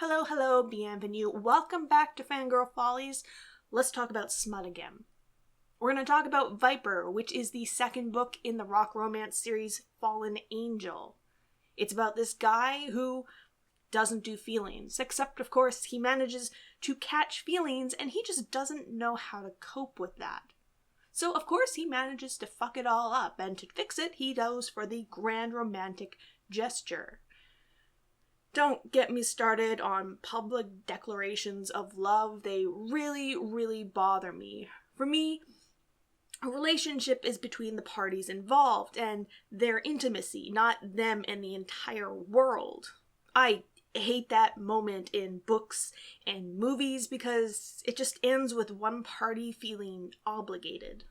Hello, bienvenue. Welcome back to Fangirl Follies. Let's talk about Smut again. We're going to talk about Viper, which is the second book in the rock romance series Fallen Angel. It's about this guy who doesn't do feelings, except of course he manages to catch feelings and he just doesn't know how to cope with that. So of course he manages to fuck it all up, and to fix it he goes for the grand romantic gesture. Don't get me started on public declarations of love. They really bother me. For me, a relationship is between the parties involved and their intimacy, not them and the entire world. I hate that moment in books and movies because it just ends with one party feeling obligated.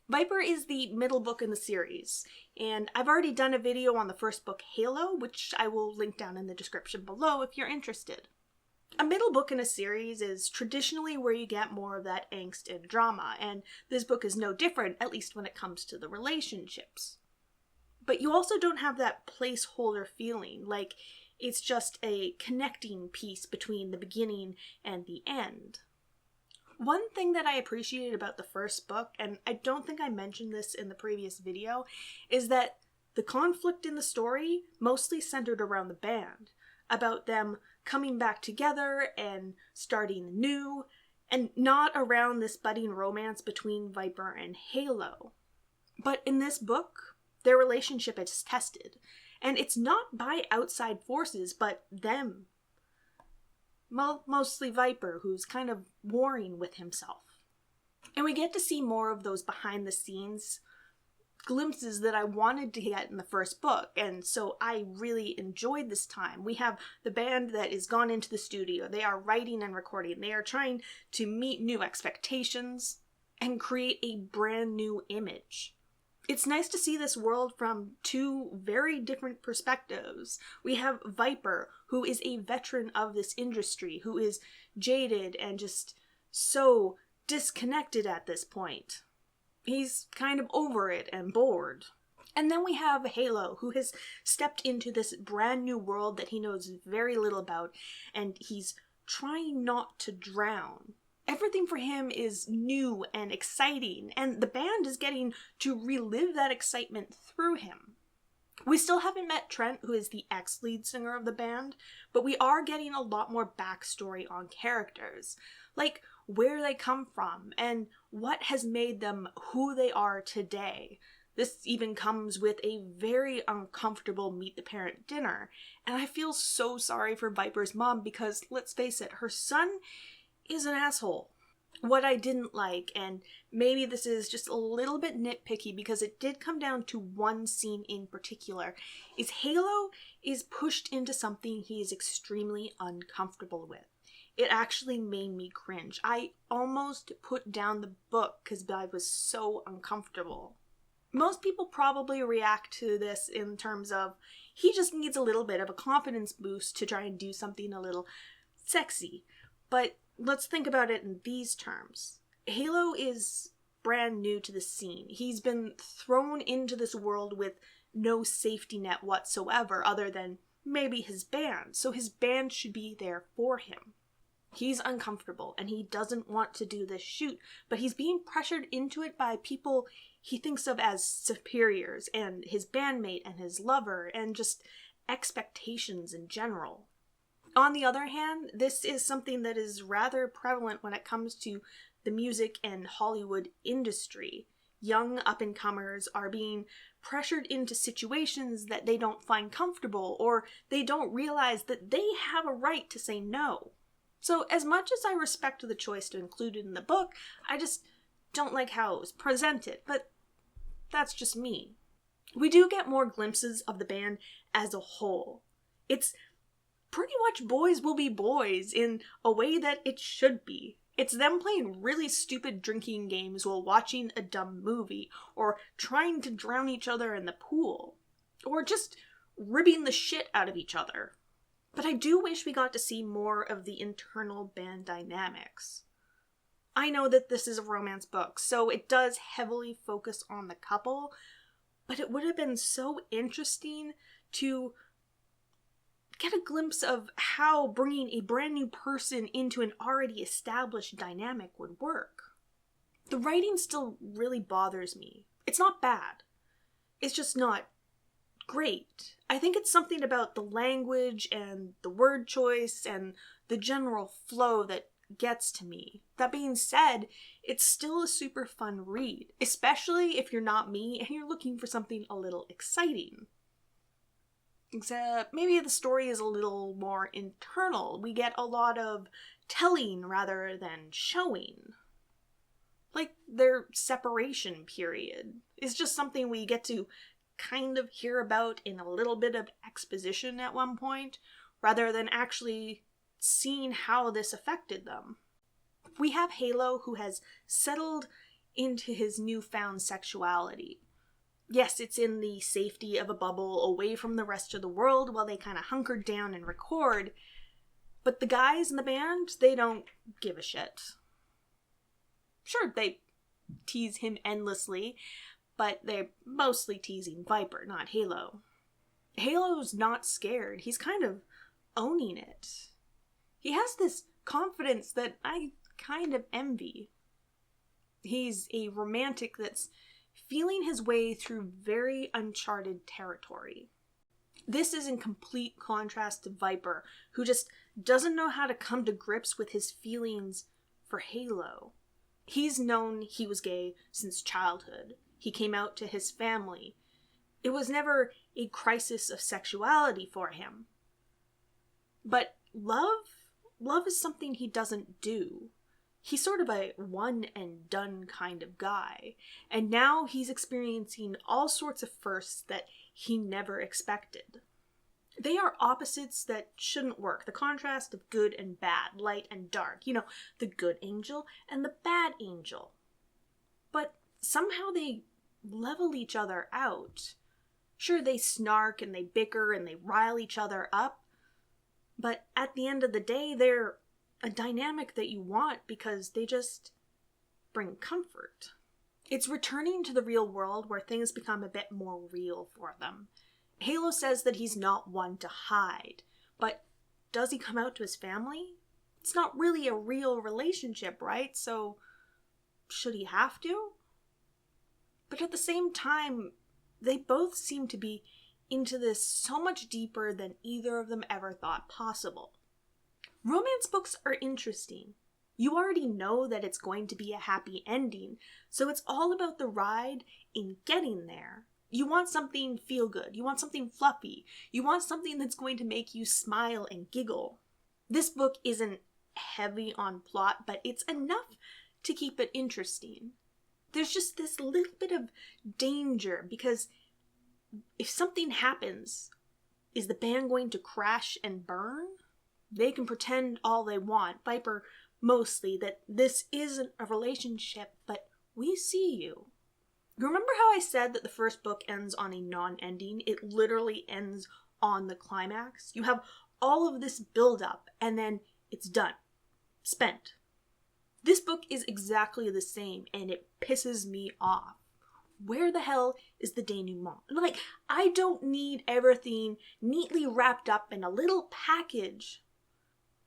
Viper is the middle book in the series, and I've already done a video on the first book, Halo, which I will link down in the description below if you're interested. A middle book in a series is traditionally where you get more of that angst and drama, and this book is no different, at least when it comes to the relationships. But you also don't have that placeholder feeling, like it's just a connecting piece between the beginning and the end. One thing that I appreciated about the first book, and I don't think I mentioned this in the previous video, is that the conflict in the story mostly centered around the band, about them coming back together and starting new, and not around this budding romance between Viper and Halo. But in this book, their relationship is tested, and it's not by outside forces, but them. Mostly Viper, who's kind of warring with himself. And we get to see more of those behind the scenes glimpses that I wanted to get in the first book, and so I really enjoyed this time. We have the band that is gone into the studio. They are writing and recording. They are trying to meet new expectations and create a brand new image. It's nice to see this world from two very different perspectives. We have Viper, who is a veteran of this industry, who is jaded and just so disconnected at this point. He's kind of over it and bored. And then we have Halo, who has stepped into this brand new world that he knows very little about, and he's trying not to drown. Everything for him is new and exciting, and the band is getting to relive that excitement through him. We still haven't met Trent, who is the ex-lead singer of the band, but we are getting a lot more backstory on characters, like where they come from and what has made them who they are today. This even comes with a very uncomfortable meet the parent dinner, and I feel so sorry for Viper's mom because, let's face it, her son is an asshole. What I didn't like, and maybe this is just a little bit nitpicky because it did come down to one scene in particular, is Halo is pushed into something he is extremely uncomfortable with. It actually made me cringe. I almost put down the book because I was so uncomfortable. Most people probably react to this in terms of he just needs a little bit of a confidence boost to try and do something a little sexy. But let's think about it in these terms. Halo is brand new to the scene. He's been thrown into this world with no safety net whatsoever other than maybe his band. So his band should be there for him. He's uncomfortable and he doesn't want to do this shoot, but he's being pressured into it by people he thinks of as superiors, and his bandmate and his lover, and just expectations in general. On the other hand, this is something that is rather prevalent when it comes to the music and Hollywood industry. Young up-and-comers are being pressured into situations that they don't find comfortable, or they don't realize that they have a right to say no. So as much as I respect the choice to include it in the book, I just don't like how it was presented, but that's just me. We do get more glimpses of the band as a whole. It's pretty much boys will be boys in a way that it should be. It's them playing really stupid drinking games while watching a dumb movie, or trying to drown each other in the pool, or just ribbing the shit out of each other. But I do wish we got to see more of the internal band dynamics. I know that this is a romance book, so it does heavily focus on the couple, but it would have been so interesting to get a glimpse of how bringing a brand new person into an already established dynamic would work. The writing still really bothers me. It's not bad. It's just not great. I think it's something about the language and the word choice and the general flow that gets to me. That being said, it's still a super fun read, especially if you're not me and you're looking for something a little exciting. Except maybe the story is a little more internal. We get a lot of telling rather than showing. Like their separation period is just something we get to kind of hear about in a little bit of exposition at one point, rather than actually seeing how this affected them. We have Halo, who has settled into his newfound sexuality. Yes, it's in the safety of a bubble away from the rest of the world while they kind of hunker down and record, but the guys in the band, they don't give a shit. Sure, they tease him endlessly, but they're mostly teasing Viper, not Halo. Halo's not scared. He's kind of owning it. He has this confidence that I kind of envy. He's a romantic that's feeling his way through very uncharted territory. This is in complete contrast to Viper, who just doesn't know how to come to grips with his feelings for Halo. He's known he was gay since childhood. He came out to his family. It was never a crisis of sexuality for him. But love is something he doesn't do. He's sort of a one and done kind of guy. And now he's experiencing all sorts of firsts that he never expected. They are opposites that shouldn't work. The contrast of good and bad, light and dark. You know, the good angel and the bad angel. But somehow they level each other out. Sure, they snark and they bicker and they rile each other up. But at the end of the day, they're a dynamic that you want because they just bring comfort. It's returning to the real world where things become a bit more real for them. Halo says that he's not one to hide, but does he come out to his family? It's not really a real relationship, right? So, should he have to? But at the same time, they both seem to be into this so much deeper than either of them ever thought possible. Romance books are interesting. You already know that it's going to be a happy ending, so it's all about the ride in getting there. You want something feel good. You want something fluffy. You want something that's going to make you smile and giggle. This book isn't heavy on plot, but it's enough to keep it interesting. There's just this little bit of danger because if something happens, is the band going to crash and burn? They can pretend all they want, Viper mostly, that this isn't a relationship, but we see you. Remember how I said that the first book ends on a non-ending? It literally ends on the climax. You have all of this build-up, and then it's done. Spent. This book is exactly the same, and it pisses me off. Where the hell is the denouement? Like, I don't need everything neatly wrapped up in a little package,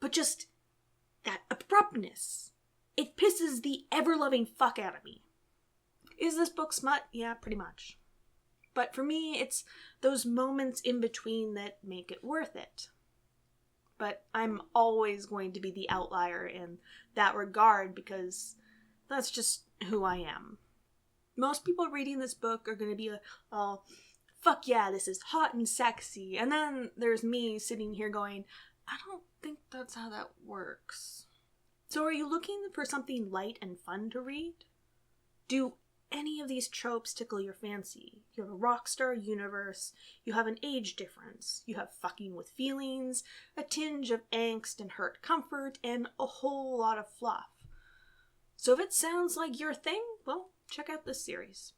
but just that abruptness. It pisses the ever-loving fuck out of me. Is this book smut? Yeah, pretty much. But for me, it's those moments in between that make it worth it. But I'm always going to be the outlier in that regard because that's just who I am. Most people reading this book are going to be all, fuck yeah, this is hot and sexy. And then there's me sitting here going, I don't think that's how that works. So are you looking for something light and fun to read? Do any of these tropes tickle your fancy? You have a rockstar universe, you have an age difference, you have fucking with feelings, a tinge of angst and hurt comfort, and a whole lot of fluff. So if it sounds like your thing, well, check out this series.